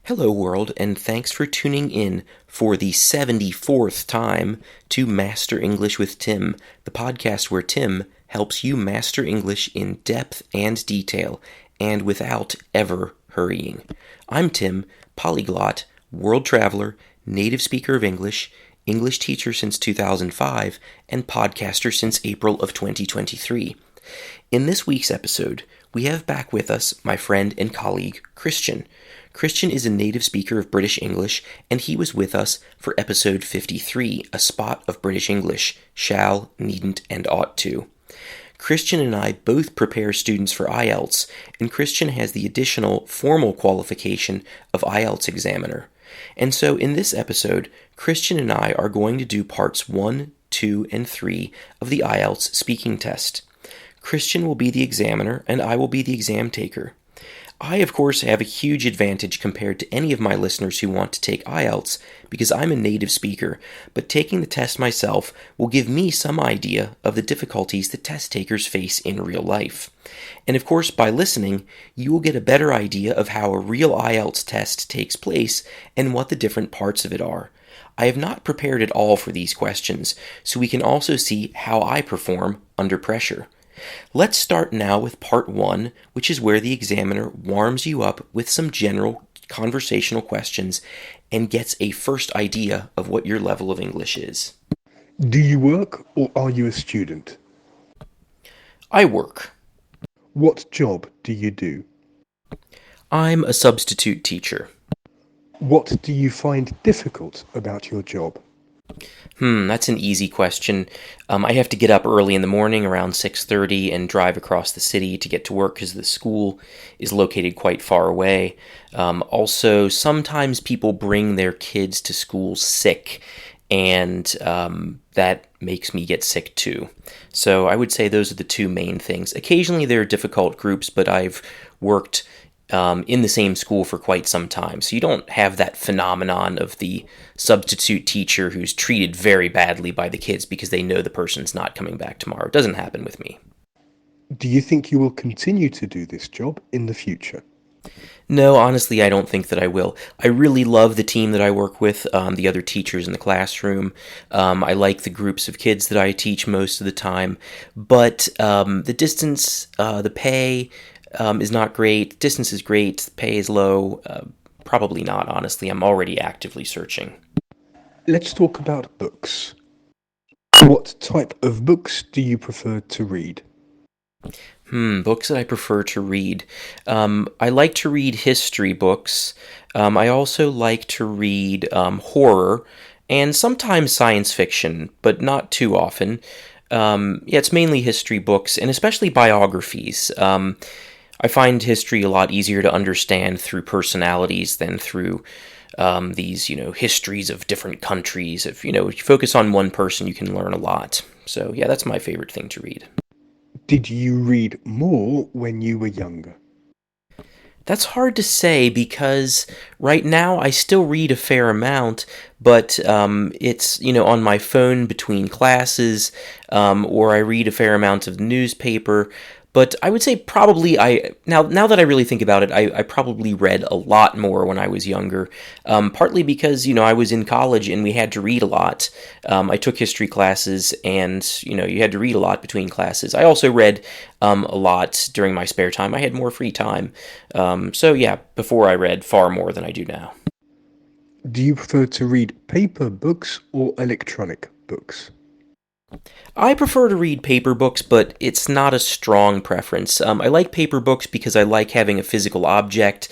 Hello, world, and thanks for tuning in for the 74th time to Master English with Tim, the podcast where Tim helps you master English in depth and detail, and without ever hurrying. I'm Tim, polyglot, world traveler, native speaker of English, English teacher since 2005, and podcaster since April of 2023. In this week's episode, we have back with us my friend and colleague, Christian. Christian is a native speaker of British English, and he was with us for episode 53, A Spot of British English, Shall, Needn't, and Ought to. Christian and I both prepare students for IELTS, and Christian has the additional formal qualification of IELTS examiner. And so in this episode, Christian and I are going to do parts 1, 2, and 3 of the IELTS speaking test. Christian will be the examiner, and I will be the exam taker. I, of course, have a huge advantage compared to any of my listeners who want to take IELTS because I'm a native speaker, but taking the test myself will give me some idea of the difficulties that test takers face in real life. And of course, by listening, you will get a better idea of how a real IELTS test takes place and what the different parts of it are. I have not prepared at all for these questions, so we can also see how I perform under pressure. Let's start now with part 1, which is where the examiner warms you up with some general conversational questions and gets a first idea of what your level of English is. Do you work or are you a student? I work. What job do you do? I'm a substitute teacher. What do you find difficult about your job? That's an easy question. I have to get up early in the morning around 6:30 and drive across the city to get to work because the school is located quite far away. Also, sometimes people bring their kids to school sick, and that makes me get sick too. So I would say those are the two main things. Occasionally there are difficult groups, but I've worked in the same school for quite some time. So you don't have that phenomenon of the substitute teacher who's treated very badly by the kids because they know the person's not coming back tomorrow. It doesn't happen with me. Do you think you will continue to do this job in the future? No, honestly, I don't think that I will. I really love the team that I work with, the other teachers in the classroom. I like the groups of kids that I teach most of the time. But the distance, the pay is not great. Distance is great. The pay is low. Probably not, honestly. I'm already actively searching. Let's talk about books. What type of books do you prefer to read? Books that I prefer to read. I like to read history books. I also like to read horror and sometimes science fiction, but not too often. It's mainly history books and especially biographies. I find history a lot easier to understand through personalities than through these, histories of different countries. If you focus on one person, you can learn a lot. So, yeah, that's my favorite thing to read. Did you read more when you were younger? That's hard to say because right now I still read a fair amount, but it's, on my phone between classes, or I read a fair amount of the newspaper. But I would say probably now that I really think about it, I probably read a lot more when I was younger, partly because, I was in college and we had to read a lot. I took history classes and, you had to read a lot between classes. I also read a lot during my spare time. I had more free time. Before I read far more than I do now. Do you prefer to read paper books or electronic books? I prefer to read paper books, but it's not a strong preference. I like paper books because I like having a physical object,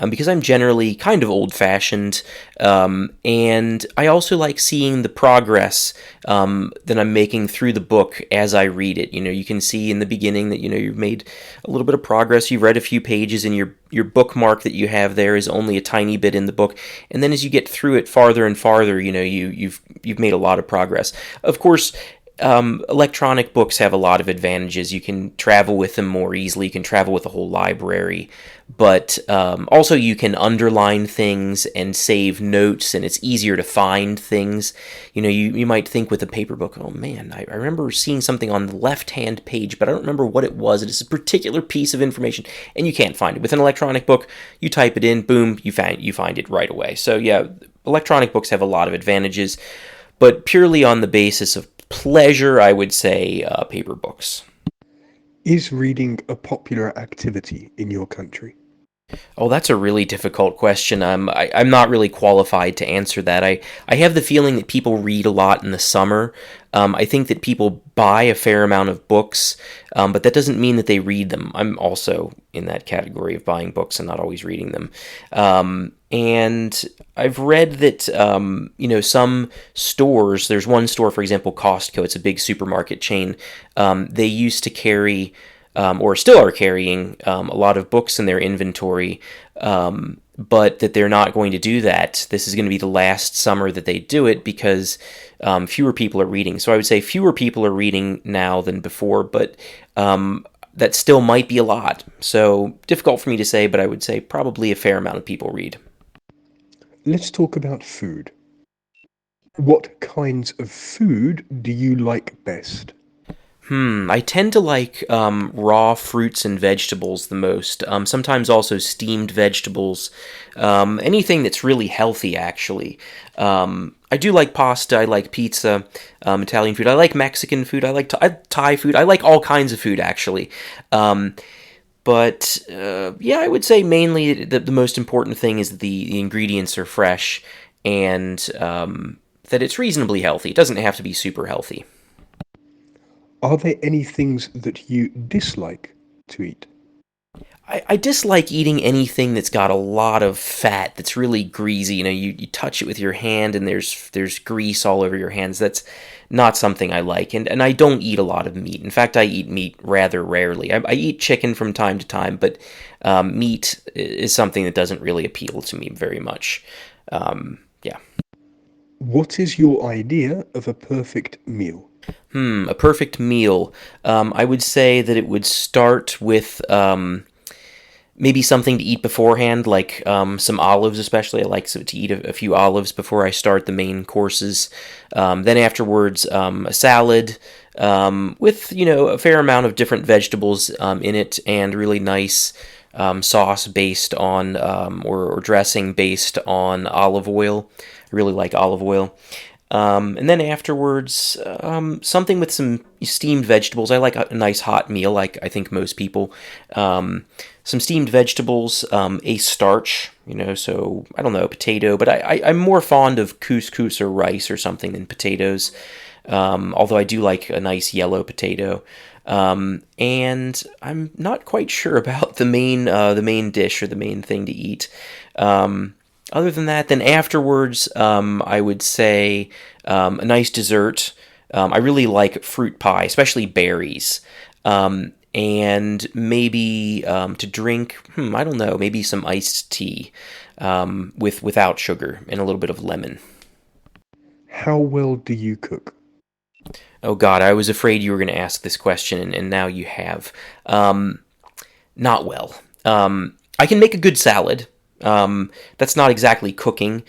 because I'm generally kind of old-fashioned, and I also like seeing the progress that I'm making through the book as I read it. You can see in the beginning that, you've made a little bit of progress, you've read a few pages, and your bookmark that you have there is only a tiny bit in the book, and then as you get through it farther and farther, you've made a lot of progress. Of course, electronic books have a lot of advantages. You can travel with them more easily. You can travel with a whole library. But also you can underline things and save notes, and it's easier to find things. You might think with a paper book, oh man, I remember seeing something on the left-hand page, but I don't remember what it was. It is a particular piece of information, and you can't find it. With an electronic book, you type it in, boom, you find it right away. So yeah, electronic books have a lot of advantages, but purely on the basis of pleasure, I would say paper books. Is reading a popular activity in your country? Oh, that's a really difficult question. I'm not really qualified to answer that. I have the feeling that people read a lot in the summer. I think that people buy a fair amount of books, but that doesn't mean that they read them. I'm also in that category of buying books and not always reading them. And I've read that, some stores, there's one store, for example, Costco, it's a big supermarket chain, they used to carry or still are carrying a lot of books in their inventory, but that they're not going to do that. This is going to be the last summer that they do it because fewer people are reading. So I would say fewer people are reading now than before, but that still might be a lot. So difficult for me to say, but I would say probably a fair amount of people read. Let's talk about food. What kinds of food do you like best? I tend to like raw fruits and vegetables the most. Sometimes also steamed vegetables. Anything that's really healthy, actually. I do like pasta. I like pizza, Italian food. I like Mexican food. I like Thai food. I like all kinds of food, actually. But I would say mainly the most important thing is that the ingredients are fresh and that it's reasonably healthy. It doesn't have to be super healthy. Are there any things that you dislike to eat? I dislike eating anything that's got a lot of fat, that's really greasy. You touch it with your hand and there's grease all over your hands. That's not something I like. And I don't eat a lot of meat. In fact, I eat meat rather rarely. I eat chicken from time to time, but meat is something that doesn't really appeal to me very much. Yeah. What is your idea of a perfect meal? A perfect meal. I would say that it would start with maybe something to eat beforehand, like some olives especially. I like to eat a few olives before I start the main courses. Then afterwards, a salad with, a fair amount of different vegetables in it and really nice sauce based on, or dressing based on olive oil. I really like olive oil. And then afterwards, something with some steamed vegetables. I like a nice hot meal, like I think most people. Some steamed vegetables, a starch, so I don't know, potato, but I'm more fond of couscous or rice or something than potatoes, although I do like a nice yellow potato. And I'm not quite sure about the main dish or the main thing to eat. Other than that, then afterwards, I would say a nice dessert. I really like fruit pie, especially berries. And maybe to drink, I don't know, maybe some iced tea without sugar and a little bit of lemon. How well do you cook? Oh God, I was afraid you were going to ask this question, and now you have. Not well. I can make a good salad. That's not exactly cooking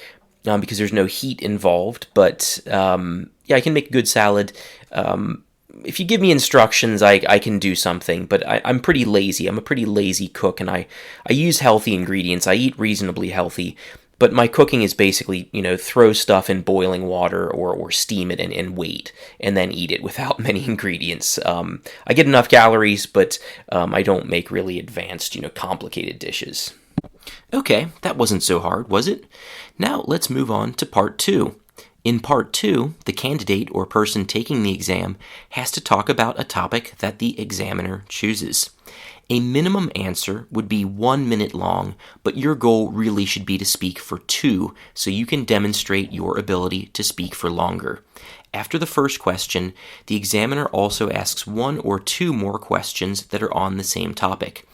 because there's no heat involved, but I can make a good salad. If you give me instructions, I can do something, but I'm pretty lazy. I'm a pretty lazy cook, and I use healthy ingredients. I eat reasonably healthy, but my cooking is basically, throw stuff in boiling water or steam it and wait, and then eat it without many ingredients. I get enough calories, but I don't make really advanced, complicated dishes. Okay, that wasn't so hard, was it? Now let's move on to part 2. In part 2, the candidate or person taking the exam has to talk about a topic that the examiner chooses. A minimum answer would be 1 minute long, but your goal really should be to speak for 2 so you can demonstrate your ability to speak for longer. After the first question, the examiner also asks 1 or 2 more questions that are on the same topic.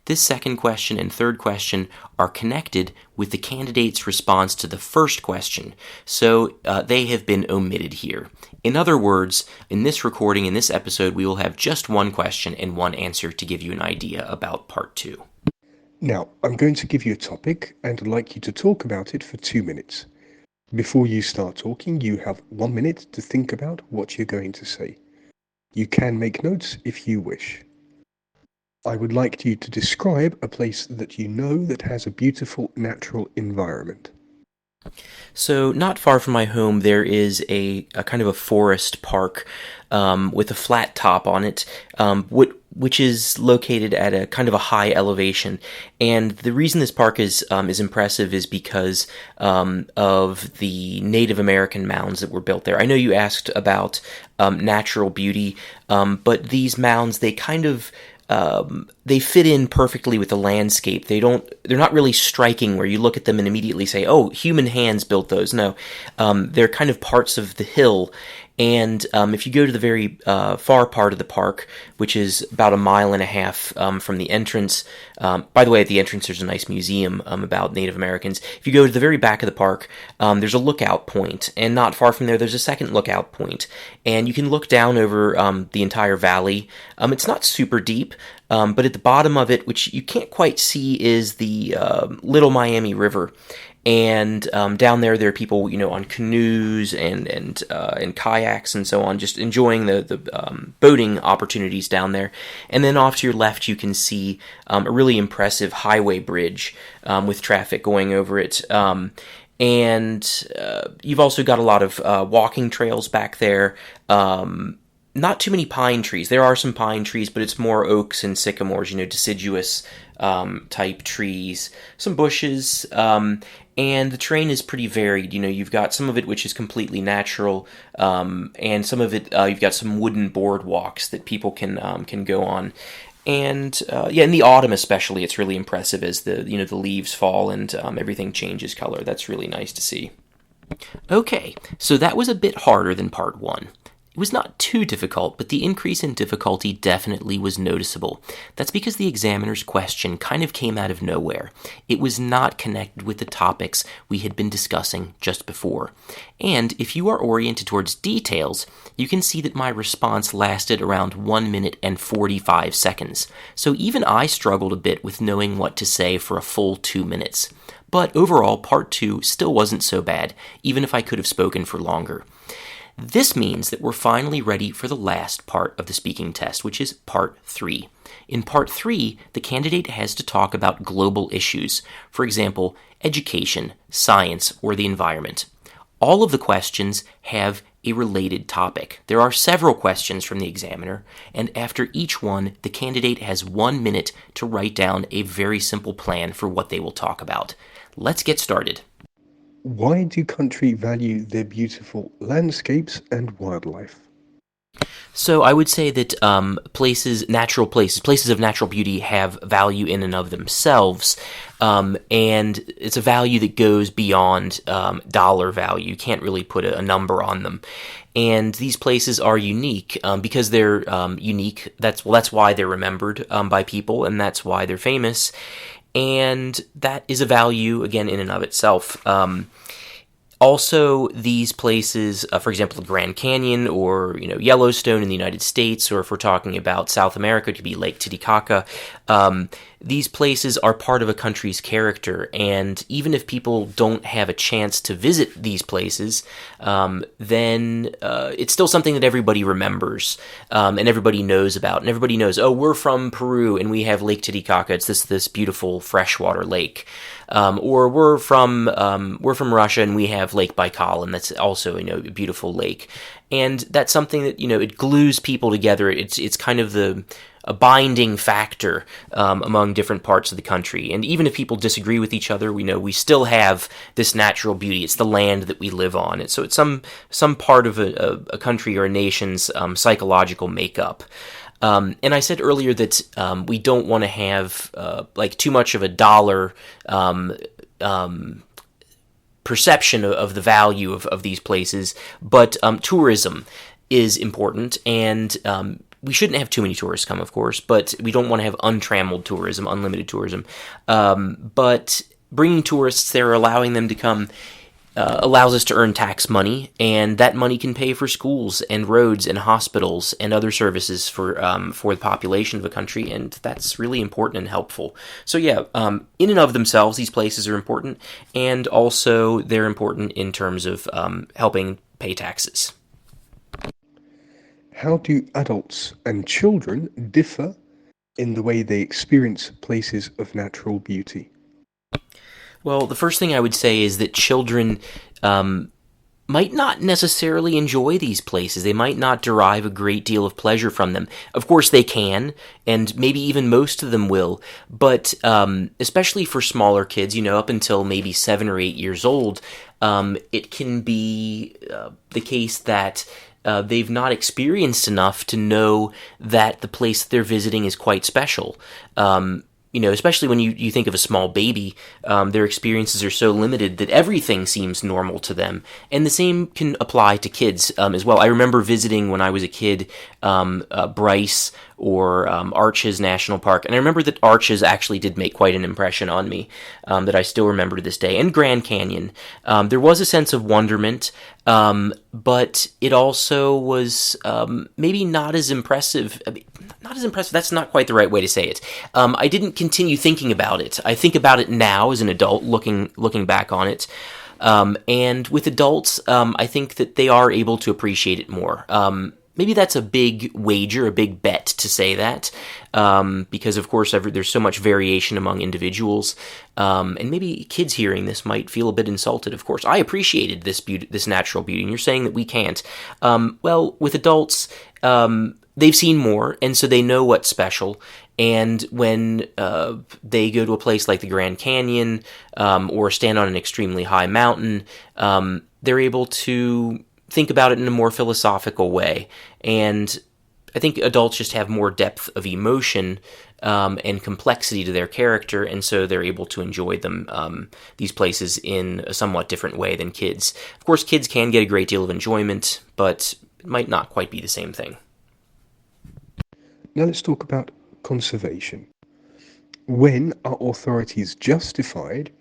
This second question and third question are connected with the candidate's response to the first question, so they have been omitted here. In other words, in this recording, in this episode, we will have just one question and one answer to give you an idea about part 2. Now, I'm going to give you a topic and I'd like you to talk about it for 2 minutes. Before you start talking, you have 1 minute to think about what you're going to say. You can make notes if you wish. I would like you to describe a place that you know that has a beautiful natural environment. So not far from my home, there is a kind of a forest park with a flat top on it, which is located at a kind of a high elevation. And the reason this park is impressive is because of the Native American mounds that were built there. I know you asked about natural beauty, but these mounds, they kind of they fit in perfectly with the landscape. They're not really striking where you look at them and immediately say, oh, human hands built those. No, they're kind of parts of the hill. And if you go to the very far part of the park, which is about 1.5 miles from the entrance, by the way, at the entrance there's a nice museum about Native Americans. If you go to the very back of the park, there's a lookout point, and not far from there there's a second lookout point. And you can look down over the entire valley. It's not super deep, but at the bottom of it, which you can't quite see, is the Little Miami River. And down there are people, on canoes and kayaks and so on, just enjoying the boating opportunities down there. And then off to your left, you can see a really impressive highway bridge with traffic going over it. And you've also got a lot of walking trails back there. Not too many pine trees. There are some pine trees, but it's more oaks and sycamores, deciduous type trees. Some bushes. And the terrain is pretty varied. You've got some of it which is completely natural, and some of it you've got some wooden boardwalks that people can go on. And in the autumn especially, it's really impressive as the leaves fall and everything changes color. That's really nice to see. Okay, so that was a bit harder than part 1. It was not too difficult, but the increase in difficulty definitely was noticeable. That's because the examiner's question kind of came out of nowhere. It was not connected with the topics we had been discussing just before. And if you are oriented towards details, you can see that my response lasted around 1 minute and 45 seconds. So even I struggled a bit with knowing what to say for a full 2 minutes. But overall, part 2 still wasn't so bad, even if I could have spoken for longer. This means that we're finally ready for the last part of the speaking test, which is part 3. In part 3, the candidate has to talk about global issues, for example, education, science, or the environment. All of the questions have a related topic. There are several questions from the examiner, and after each one, the candidate has 1 minute to write down a very simple plan for what they will talk about. Let's get started. Why do countries value their beautiful landscapes and wildlife? So I would say that places of natural beauty have value in and of themselves, and it's a value that goes beyond dollar value. You can't really put a number on them. And these places are unique because they're unique. That's why they're remembered by people, and that's why they're famous. And that is a value, again, in and of itself. Also, these places, for example, the Grand Canyon or Yellowstone in the United States, or if we're talking about South America, it could be Lake Titicaca. These places are part of a country's character, and even if people don't have a chance to visit these places, then it's still something that everybody remembers and everybody knows about, and everybody knows, oh, we're from Peru and we have Lake Titicaca. It's this beautiful freshwater lake. Or we're from Russia and we have Lake Baikal, and that's also a beautiful lake. And that's something that it glues people together. It's kind of a binding factor among different parts of the country. And even if people disagree with each other, we still have this natural beauty. It's the land that we live on. So it's some part of a country or a nation's psychological makeup. And I said earlier that we don't want to have too much of a dollar perception of the value of these places, but tourism is important, and we shouldn't have too many tourists come, of course, but we don't want to have untrammeled tourism, unlimited tourism. But bringing tourists there, allowing them to come, allows us to earn tax money, and that money can pay for schools and roads and hospitals and other services for the population of a country, and that's really important and helpful. So yeah, in and of themselves, these places are important, and also they're important in terms of helping pay taxes. How do adults and children differ in the way they experience places of natural beauty? Well, the first thing I would say is that children might not necessarily enjoy these places. They might not derive a great deal of pleasure from them. Of course they can, and maybe even most of them will, but especially for smaller kids, up until maybe 7 or 8 years old, it can be the case that they've not experienced enough to know that the place they're visiting is quite special. Especially when you think of a small baby, their experiences are so limited that everything seems normal to them. And the same can apply to kids as well. I remember visiting when I was a kid, Bryce or Arches National Park. And I remember that Arches actually did make quite an impression on me that I still remember to this day. And Grand Canyon. There was a sense of wonderment, but it also was maybe not as impressive. Not as impressive, that's not quite the right way to say it. I didn't continue thinking about it. I think about it now as an adult, looking back on it. And with adults, I think that they are able to appreciate it more. Maybe that's a big wager, a big bet to say that, because of course there's so much variation among individuals, and maybe kids hearing this might feel a bit insulted. Of course, I appreciated this natural beauty, and you're saying that we can't. Well, with adults, they've seen more, and so they know what's special. And when they go to a place like the Grand Canyon or stand on an extremely high mountain, they're able to think about it in a more philosophical way. And I think adults just have more depth of emotion and complexity to their character, and so they're able to enjoy these places in a somewhat different way than kids. Of course, kids can get a great deal of enjoyment, but it might not quite be the same thing. Now let's talk about conservation. When are authorities justified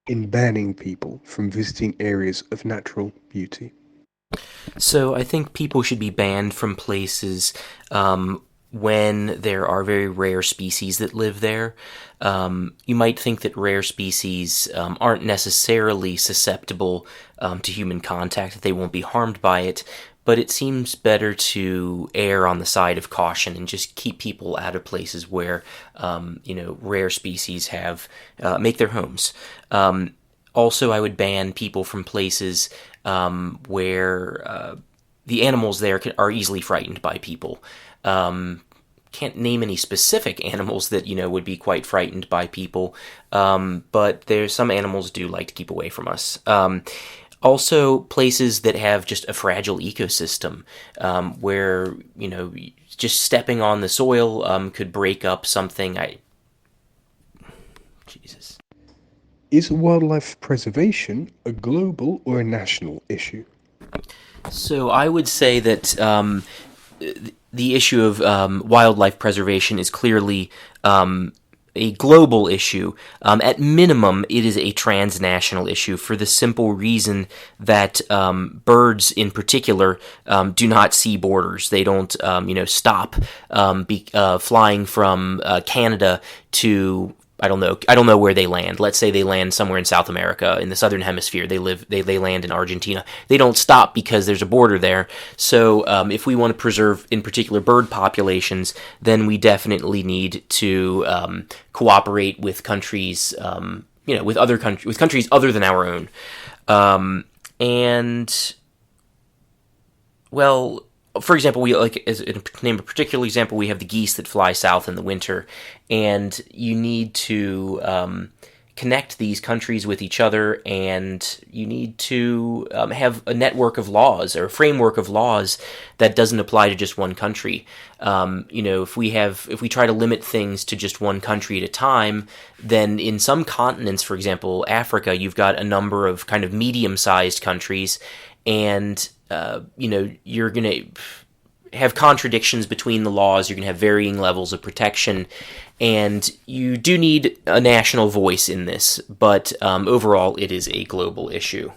in banning people from visiting areas of natural beauty? So I think people should be banned from places when there are very rare species that live there. You might think that rare species aren't necessarily susceptible to human contact, that they won't be harmed by it, but it seems better to err on the side of caution and just keep people out of places where, rare species make their homes. Also, I would ban people from places where the animals there are easily frightened by people. Can't name any specific animals that would be quite frightened by people, but there's some animals do like to keep away from us. Also, places that have just a fragile ecosystem, where just stepping on the soil could break up something. Jesus. Is wildlife preservation a global or a national issue? So I would say that the issue of wildlife preservation is clearly a global issue. At minimum, it is a transnational issue for the simple reason that birds in particular do not see borders. They don't stop flying from Canada to I don't know where they land. Let's say they land somewhere in South America, in the southern hemisphere. They land in Argentina. They don't stop because there's a border there. So if we want to preserve, in particular, bird populations, then we definitely need to cooperate with countries, with countries other than our own. For example, to name a particular example, we have the geese that fly south in the winter, and you need to connect these countries with each other, and you need to have a network of laws or a framework of laws that doesn't apply to just one country. If we try to limit things to just one country at a time, then in some continents, for example, Africa, you've got a number of kind of medium-sized countries, and you're going to have contradictions between the laws. You're going to have varying levels of protection, and you do need a national voice in this, but overall it is a global issue.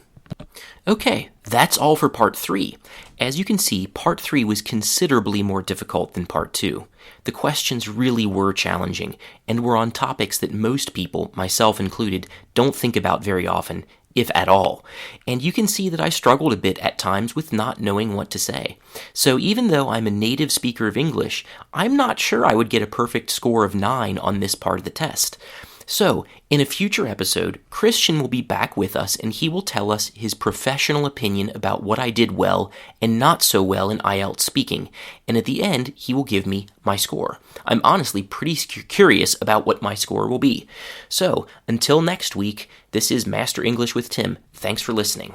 Okay, that's all for Part 3. As you can see, Part 3 was considerably more difficult than Part 2. The questions really were challenging, and were on topics that most people, myself included, don't think about very often, if at all. And you can see that I struggled a bit at times with not knowing what to say. So even though I'm a native speaker of English, I'm not sure I would get a perfect score of 9 on this part of the test. So, in a future episode, Christian will be back with us and he will tell us his professional opinion about what I did well and not so well in IELTS speaking, and at the end, he will give me my score. I'm honestly pretty curious about what my score will be. So, until next week, this is Master English with Tim. Thanks for listening.